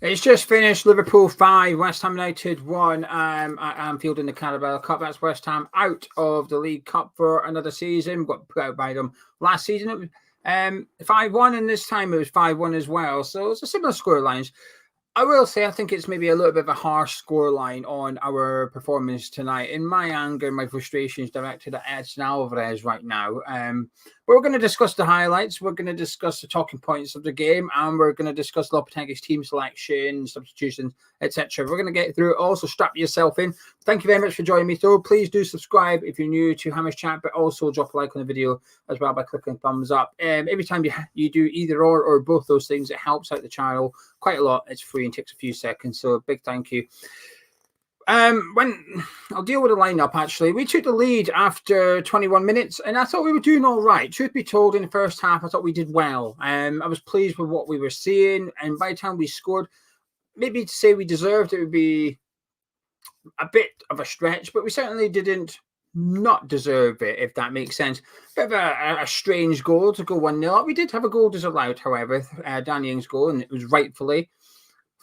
It's just finished. Liverpool 5, West Ham United 1 at Anfield in the Carabao Cup. That's West Ham out of the League Cup for another season. Got put out by them last season. It was 5-1, and this time it was 5-1 as well. So it's a similar score lines. I will say I think it's maybe a little bit of a harsh scoreline on our performance tonight. In my anger, my frustration is directed at Edson Alvarez right now. We're going to discuss the highlights. We're going to discuss the talking points of the game, and we're going to discuss Lopetegui's team selection, substitutions, etc. We're going to get through it all, so strap yourself in. Thank you very much for joining me, though. Please do subscribe if you're new to Hammers Chat, but also drop a like on the video as well by clicking thumbs up. Every time you do either or both those things, it helps out the channel quite a lot. It's free and takes a few seconds, so a big thank you. When I'll deal with the lineup, actually, we took the lead after 21 minutes, and I thought we were doing all right. Truth be told, in the first half, I thought we did well. I was pleased with what we were seeing, and by the time we scored, maybe to say we deserved it would be a bit of a stretch, but we certainly didn't not deserve it, if that makes sense. Bit of a strange goal to go 1-0. We did have a goal disallowed, however, Danny Ings' goal, and it was rightfully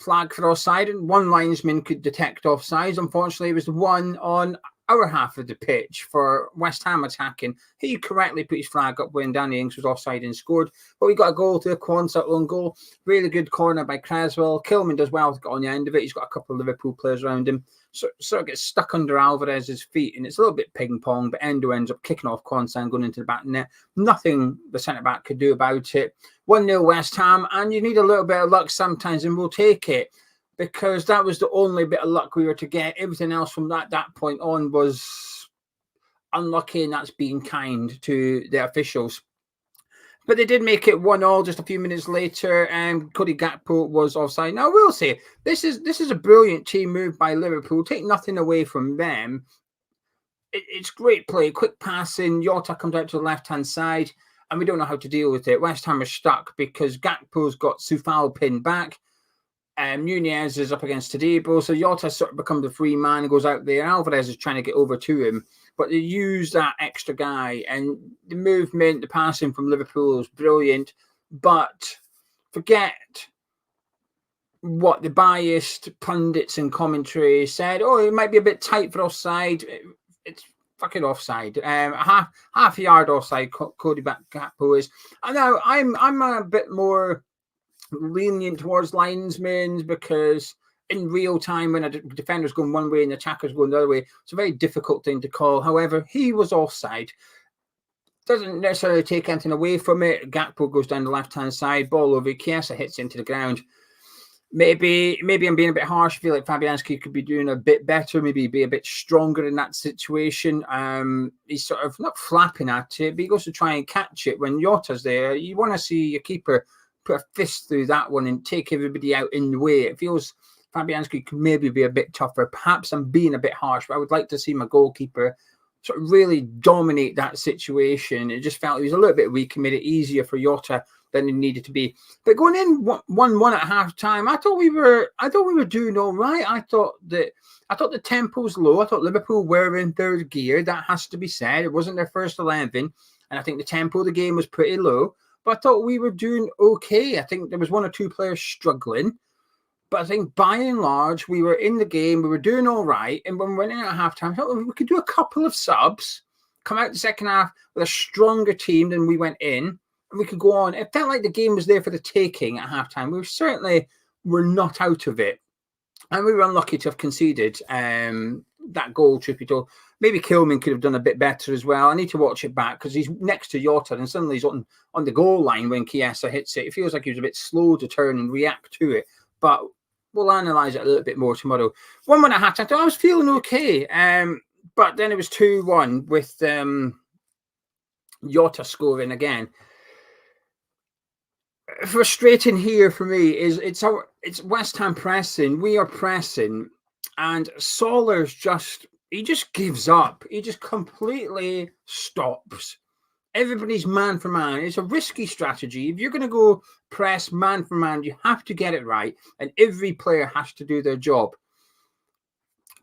flag for offside, and one linesman could detect offsides. Unfortunately, it was the one on our half of the pitch for West Ham attacking. He correctly put his flag up when Danny Ings was offside and scored. But we got a goal to a Quansah own goal. Really good corner by Creswell. Kilman does well to get on the end of it. He's got a couple of Liverpool players around him. So sort of gets stuck under Alvarez's feet, and it's a little bit ping pong, but Endo ends up kicking off Quansah and going into the back net. Nothing the centre back could do about it. 1-0 West Ham, and you need a little bit of luck sometimes, and we'll take it, because that was the only bit of luck we were to get. Everything else from that point on was unlucky, and that's being kind to the officials. But they did make it 1-1 just a few minutes later, and Coady Gakpo was offside. Now, I will say, this is a brilliant team move by Liverpool. Take nothing away from them. It's great play, quick passing. Jota comes out to the left-hand side, and we don't know how to deal with it. West Ham are stuck because Gakpo's got Soufal pinned back. Nunez is up against Tadebo, so Jota sort of becomes the free man and goes out there. Alvarez is trying to get over to him, but they use that extra guy, and the movement, the passing from Liverpool is brilliant. But forget what the biased pundits and commentary said. Oh, it might be a bit tight for offside. It's fucking offside. Half a yard offside. Coady Gakpo is. I know I'm a bit more lenient towards linesmen, because in real time, when a defender's going one way and the attacker's going the other way, it's a very difficult thing to call. However, he was offside. Doesn't necessarily take anything away from it. Gakpo goes down the left-hand side, ball over, Quansah hits into the ground. Maybe I'm being a bit harsh. I feel like Fabianski could be doing a bit better, maybe be a bit stronger in that situation. He's sort of not flapping at it, but he goes to try and catch it when Jota's there. You want to see your keeper put a fist through that one and take everybody out in the way. It feels Fabianski could maybe be a bit tougher. Perhaps I'm being a bit harsh, but I would like to see my goalkeeper sort of really dominate that situation. It just felt he was a little bit weak and made it easier for Jota than it needed to be. But going in 1-1 at half time, I thought we were doing all right. I thought the tempo's low. I thought Liverpool were in third gear. That has to be said. It wasn't their first 11, and I think the tempo of the game was pretty low. But I thought we were doing okay. I think there was one or two players struggling. But I think by and large, we were in the game. We were doing all right. And when we went in at halftime, I thought we could do a couple of subs, come out the second half with a stronger team than we went in, and we could go on. It felt like the game was there for the taking at halftime. We certainly were not out of it. And we were unlucky to have conceded that goal, truth be told. Maybe Kilman could have done a bit better as well. I need to watch it back because he's next to Jota and suddenly he's on the goal line when Quansah hits it. It feels like he was a bit slow to turn and react to it. But we'll analyse it a little bit more tomorrow. 1-1 at halftime. I was feeling okay. But then it was 2-1 with Jota scoring again. Frustrating here for me is it's West Ham pressing. We are pressing, and Salah's he just gives up. He just completely stops. Everybody's man for man. It's a risky strategy. If you're going to go press man for man, you have to get it right, and every player has to do their job.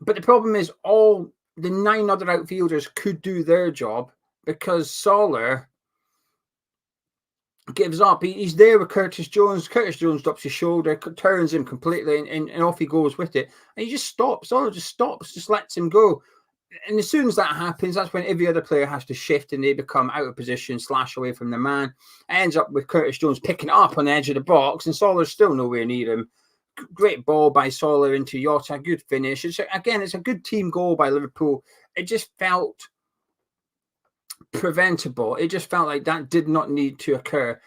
But the problem is all the 9 other outfielders could do their job because Salah gives up. He's there with Curtis Jones. Curtis Jones drops his shoulder, turns him completely, and off he goes with it. And he just stops. Just stops, just lets him go. And as soon as that happens, that's when every other player has to shift and they become out of position, slash away from the man. It ends up with Curtis Jones picking it up on the edge of the box, and Salah's still nowhere near him. Great ball by Salah into Jota, good finish. It's a good team goal by Liverpool. It just felt preventable. It just felt like that did not need to occur.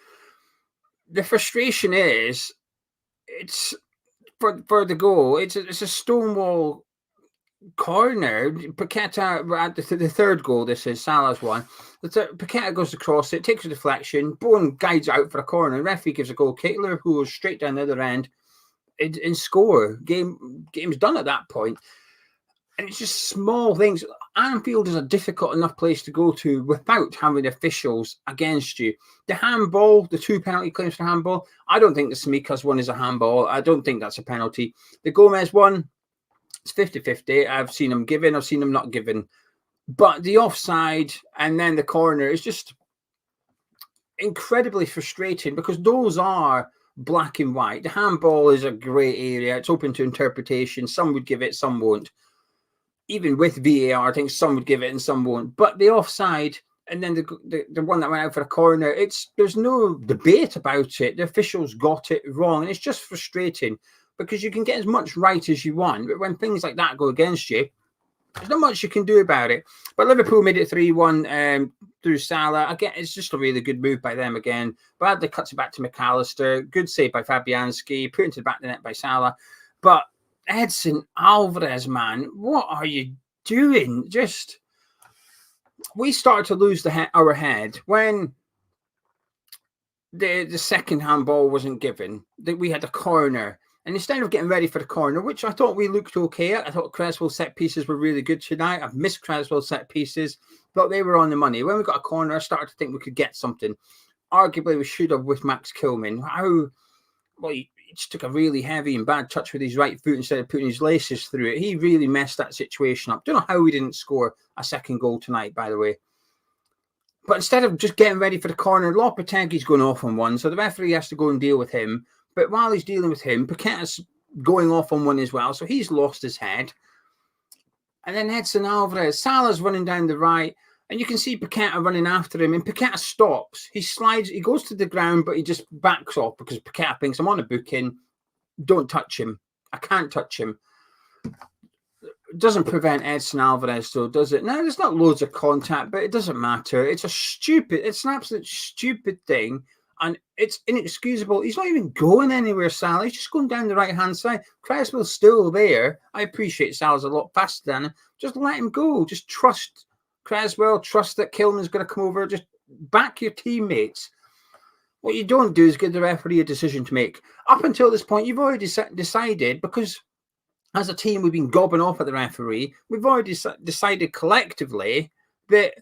The frustration is, it's for the goal. It's a Stonewall corner. Paqueta at the third goal. This is Salah's one. Paqueta goes across it, takes a deflection. Bowen guides out for a corner. The referee gives a goal kick. Liverpool goes straight down the other end and score. Game's done at that point. And it's just small things. Anfield is a difficult enough place to go to without having officials against you. The handball, the 2 penalty claims for handball, I don't think the Simikas one is a handball. I don't think that's a penalty. The Gomez one, it's 50-50. I've seen them given, I've seen them not given. But the offside and then the corner is just incredibly frustrating because those are black and white. The handball is a grey area. It's open to interpretation. Some would give it, some won't. Even with VAR, I think some would give it and some won't. But the offside and then the one that went out for a corner, there's no debate about it. The officials got it wrong. And it's just frustrating because you can get as much right as you want. But when things like that go against you, there's not much you can do about it. But Liverpool made it 3-1 through Salah. Again, it's just a really good move by them again. Bradley cuts it back to McAllister. Good save by Fabianski. Put into the back of the net by Salah. But Edson Alvarez, man, what are you doing? We started to lose our head when the second handball wasn't given. That we had a corner, and instead of getting ready for the corner, which I thought we looked okay at, I thought Cresswell's set pieces were really good tonight. I've missed Cresswell's set pieces, but they were on the money. When we got a corner, I started to think we could get something. Arguably, we should have with Max Kilman. He just took a really heavy and bad touch with his right foot instead of putting his laces through it. He really messed that situation up. Don't know how we didn't score a second goal tonight, by the way. But instead of just getting ready for the corner, Lopetegui's going off on one, so the referee has to go and deal with him. But while he's dealing with him, Paqueta's going off on one as well, so he's lost his head. And then Edson Alvarez, Salah's running down the right, and you can see Paqueta running after him, and Paqueta stops. He slides, he goes to the ground, but he just backs off because Paqueta thinks, I'm on a booking, don't touch him. I can't touch him. It doesn't prevent Edson Alvarez, though, does it? No, there's not loads of contact, but it doesn't matter. It's an absolute stupid thing, and it's inexcusable. He's not even going anywhere, Salah. He's just going down the right-hand side. Cresswell's still there. I appreciate Salah's a lot faster than him. Just let him go. Just trust Cresswell, trust that Kilman's going to come over. Just back your teammates. What you don't do is give the referee a decision to make. Up until this point, you've already decided, because as a team we've been gobbing off at the referee, we've already decided collectively that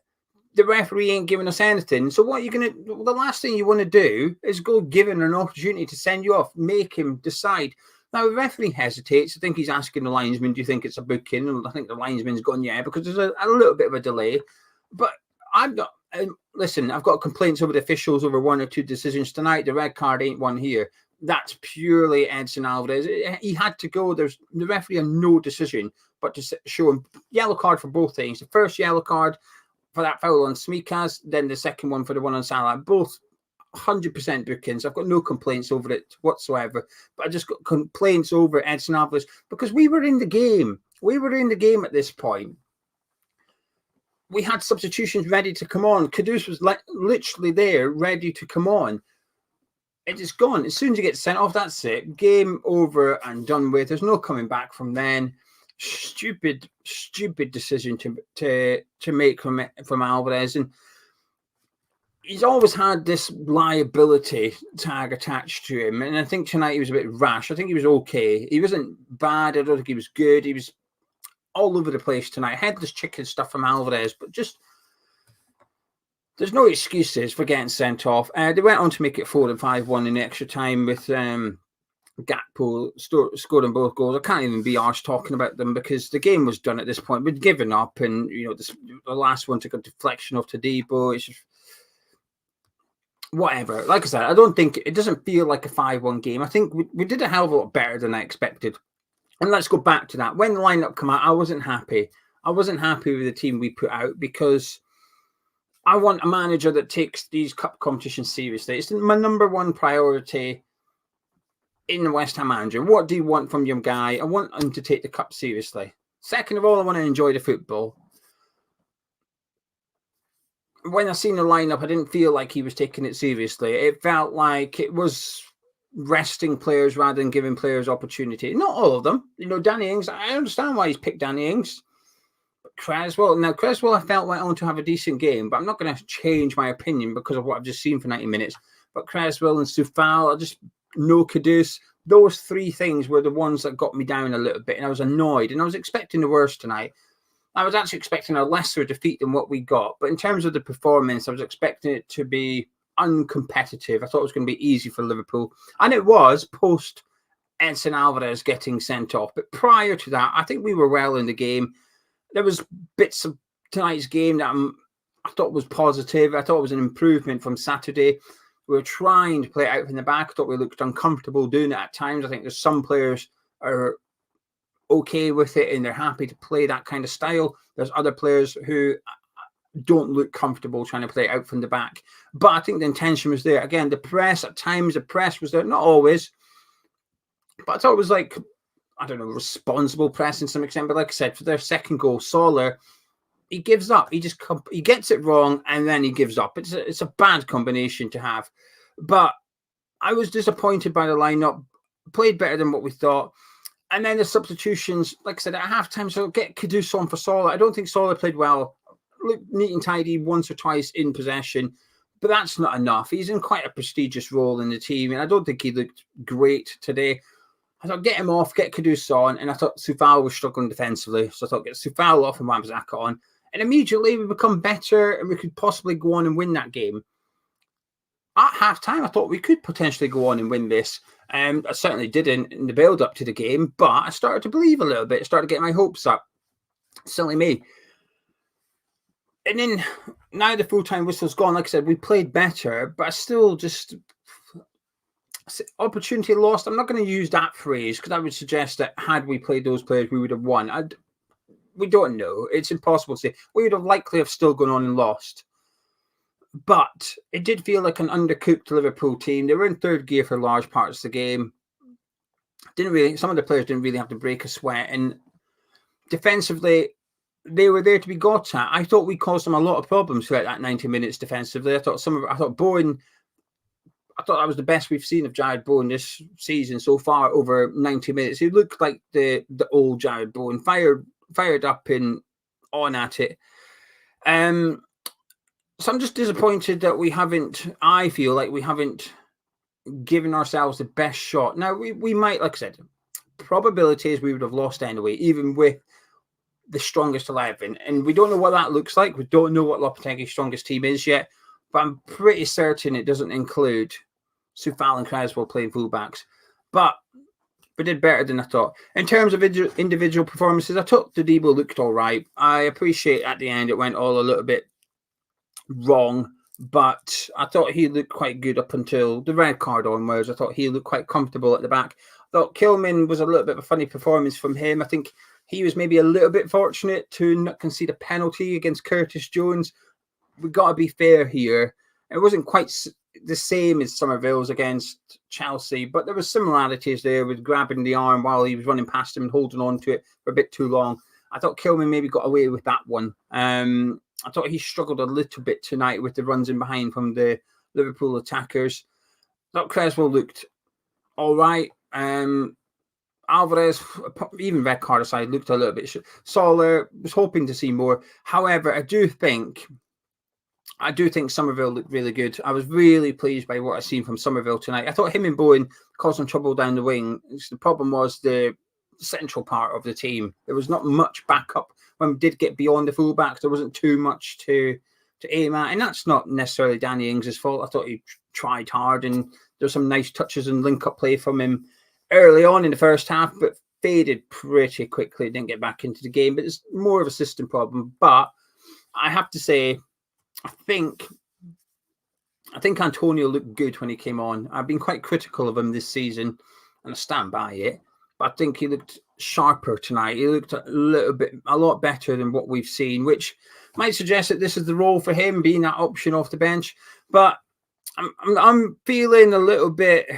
the referee ain't giving us anything. So what you're going to, the last thing you want to do is go give him an opportunity to send you off, make him decide. Now, the referee hesitates. I think he's asking the linesman, do you think it's a booking? And I think the linesman's gone, yeah, because there's a little bit of a delay. But I've got, listen, I've got complaints over the officials over one or two decisions tonight. The red card ain't one here. That's purely Edson Alvarez. He had to go. The referee had no decision but to show him yellow card for both things. The first yellow card for that foul on Simikas, then the second one for the one on Salah. Both 100% bookings. I've got no complaints over it whatsoever. But I just got complaints over Edson Alvarez because we were in the game. We were in the game at this point. We had substitutions ready to come on. Kudus was literally there, ready to come on. It is gone. As soon as you get sent off, that's it. Game over and done with. There's no coming back from then. Stupid decision to make from Alvarez. And he's always had this liability tag attached to him. And I think tonight he was a bit rash. I think he was okay. He wasn't bad. I don't think he was good. He was all over the place tonight. Headless chicken stuff from Alvarez, but just there's no excuses for getting sent off. They went on to make it 4-5-1 in the extra time with Gakpo scoring both goals. I can't even be arsed talking about them because the game was done at this point. We'd given up, and the last one took a deflection off to Debo. It's just, whatever. Like I said, I don't think it doesn't feel like a 5-1 game. I think we did a hell of a lot better than I expected. And let's go back to that. When the lineup came out, I wasn't happy. I wasn't happy with the team we put out because I want a manager that takes these cup competitions seriously. It's my number one priority in the West Ham manager. What do you want from your guy? I want him to take the cup seriously. Second of all, I want to enjoy the football. When I seen the lineup, I didn't feel like he was taking it seriously. It felt like it was resting players rather than giving players opportunity. Not all of them. Danny Ings, I understand why he's picked Danny Ings. But Cresswell, I felt went on to have a decent game, but I'm not going to change my opinion because of what I've just seen for 90 minutes. But Cresswell and Soufal, no Kudus. Those three things were the ones that got me down a little bit, and I was annoyed, and I was expecting the worst tonight. I was actually expecting a lesser defeat than what we got. But in terms of the performance, I was expecting it to be uncompetitive. I thought it was going to be easy for Liverpool. And it was post Edson Alvarez getting sent off. But prior to that, I think we were well in the game. There was bits of tonight's game that I thought was positive. I thought it was an improvement from Saturday. We were trying to play it out from the back. I thought we looked uncomfortable doing it at times. I think there's some players are okay with it and they're happy to play that kind of style. There's other players who don't look comfortable trying to play it out from the back. But I think the intention was there. Again, the press was there. Not always. But I thought it was responsible press in some extent. But like I said, for their second goal, Salah, he gives up. He gets it wrong and then he gives up. It's a bad combination to have. But I was disappointed by the lineup. Played better than what we thought. And then the substitutions, like I said, at halftime, so get Kudus on for Salah. I don't think Salah played well. Looked neat and tidy once or twice in possession, but that's not enough. He's in quite a prestigious role in the team, and I don't think he looked great today. I thought, get him off, get Kudus on, and I thought Soufal was struggling defensively, so I thought, get Soufal off and Wan-Bissaka on, and immediately we become better, and we could possibly go on and win that game. At halftime, I thought we could potentially go on and win this. I certainly didn't in the build-up to the game, but I started to believe a little bit. I started getting my hopes up. Silly me. And then, now the full-time whistle's gone. Like I said, we played better, but I still just... opportunity lost. I'm not going to use that phrase, because I would suggest that had we played those players, we would have won. We don't know. It's impossible to say. We would have likely have still gone on and lost. But it did feel like an undercooked Liverpool team. They were in third gear for large parts of the game. Some of the players didn't really have to break a sweat. And defensively, they were there to be got at. I thought we caused them a lot of problems throughout that 90 minutes defensively. I thought Bowen, I thought that was the best we've seen of Jared Bowen this season so far over 90 minutes. He looked like the old Jared Bowen, fired up and on at it. So I'm just disappointed that I feel like we haven't given ourselves the best shot. Now, we might, like I said, probabilities we would have lost anyway, even with the strongest 11. And we don't know what that looks like. We don't know what Lopetegui's strongest team is yet. But I'm pretty certain it doesn't include Soufal and Cresswell playing fullbacks. But we did better than I thought. In terms of individual performances, I thought Dodibo looked all right. I appreciate at the end it went all a little bit wrong, but I thought he looked quite good up until the red card onwards. I thought he looked quite comfortable at the back. I thought Kilman was a little bit of a funny performance from him. I think he was maybe a little bit fortunate to not concede a penalty against Curtis Jones. We've got to be fair here. It wasn't quite the same as Somerville's against Chelsea, but there were similarities there with grabbing the arm while he was running past him and holding on to it for a bit too long. I thought Kilman maybe got away with that one. I thought he struggled a little bit tonight with the runs in behind from the Liverpool attackers. I thought Cresswell looked all right. Alvarez, even red card aside, looked a little bit... Salah was hoping to see more. However, I do think Somerville looked really good. I was really pleased by what I've seen from Somerville tonight. I thought him and Bowen caused some trouble down the wing. The problem was the central part of the team. There was not much backup. When we did get beyond the fullbacks, there wasn't too much to aim at. And that's not necessarily Danny Ings' fault. I thought he tried hard and there were some nice touches and link-up play from him early on in the first half, but faded pretty quickly. Didn't get back into the game. But it's more of a system problem. But I have to say, I think I think Antonio looked good when he came on. I've been quite critical of him this season, and I stand by it. But I think he looked sharper tonight. He looked a lot better than what we've seen, which might suggest that this is the role for him, being that option off the bench. But I'm feeling a little bit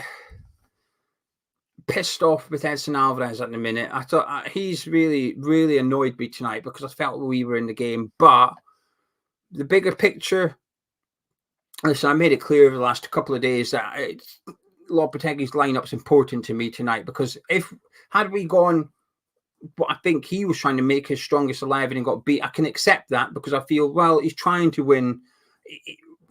pissed off with Edson Alvarez at the minute. I thought he's really, really annoyed me tonight because I felt we were in the game. But the bigger picture, listen, I made it clear over the last couple of days that Lopetegui's lineup's important to me tonight, because had we gone what I think he was trying to make his strongest 11 and got beat, I can accept that because I feel, well, he's trying to win.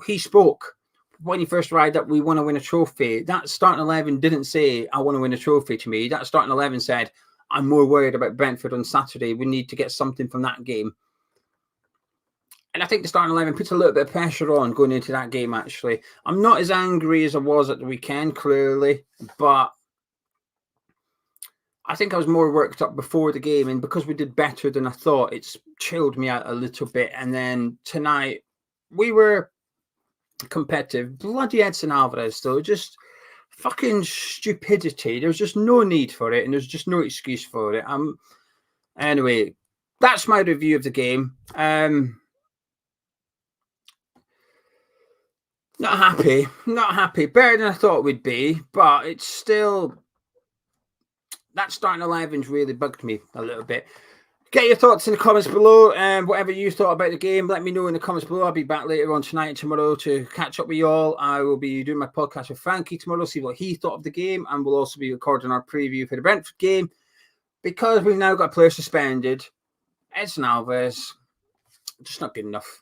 He spoke when he first arrived that we want to win a trophy. That starting 11 didn't say, I want to win a trophy to me. That starting 11 said, I'm more worried about Brentford on Saturday. We need to get something from that game. And I think the starting 11 puts a little bit of pressure on going into that game, actually. I'm not as angry as I was at the weekend, clearly, but I think I was more worked up before the game, and because we did better than I thought, it's chilled me out a little bit. And then tonight, we were competitive. Bloody Edson Alvarez, though, just fucking stupidity. There was just no need for it, and there's just no excuse for it. Anyway, that's my review of the game. Not happy. Better than I thought we'd be, but it's still, that starting 11's really bugged me a little bit. Get your thoughts in the comments below, and whatever you thought about the game, let me know in the comments below. I'll be back later on tonight and tomorrow to catch up with you all. I will be doing my podcast with Frankie tomorrow, see what he thought of the game, and we'll also be recording our preview for the Brentford game, because we've now got players suspended. Edson Alvarez, just not good enough.